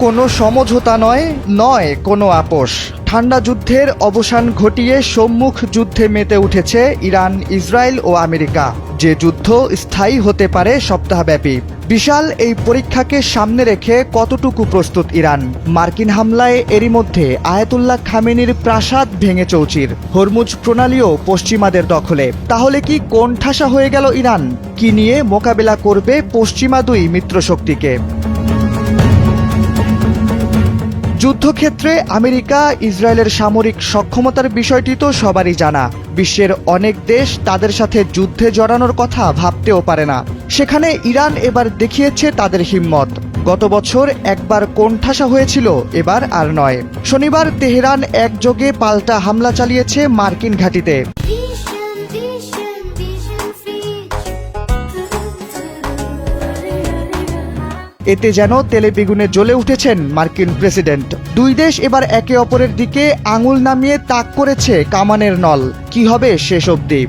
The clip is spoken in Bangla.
কোনো সমঝোতা নয় কোনো আপোষ। ঠান্ডা যুদ্ধের অবসান ঘটিয়ে সম্মুখ যুদ্ধে মেতে উঠেছে ইরান, ইসরায়েল ও আমেরিকা, যে যুদ্ধ স্থায়ী হতে পারে সপ্তাহব্যাপী। বিশাল এই পরীক্ষাকে সামনে রেখে কতটুকু প্রস্তুত ইরান? মার্কিন হামলায় এরই মধ্যে আয়াতুল্লাহ খামেনির প্রাসাদ ভেঙে চৌচির, হরমুজ প্রণালীও পশ্চিমাদের দখলে। তাহলে কি কোণঠাসা হয়ে গেল ইরান? কি নিয়ে মোকাবেলা করবে পশ্চিমা দুই মিত্রশক্তিকে? যুদ্ধক্ষেত্রে আমেরিকা, ইসরায়েলের সামরিক সক্ষমতার বিষয়টি তো সবারই জানা। বিশ্বের অনেক দেশ তাদের সাথে যুদ্ধে জড়ানোর কথা ভাবতেও পারে না। সেখানে ইরান এবার দেখিয়েছে তাদের হিম্মত। গত বছর একবার কোণঠাসা হয়েছিল, এবার আর নয়। শনিবার তেহরান একযোগে পাল্টা হামলা চালিয়েছে মার্কিন ঘাঁটিতে। এতে যেন তেলে বেগুনে জ্বলে উঠেছেন মার্কিন প্রেসিডেন্ট। দুই দেশ এবার একে অপরের দিকে আঙুল নামিয়ে তাক করেছে কামানের নল। কি হবে শেষ অবধি?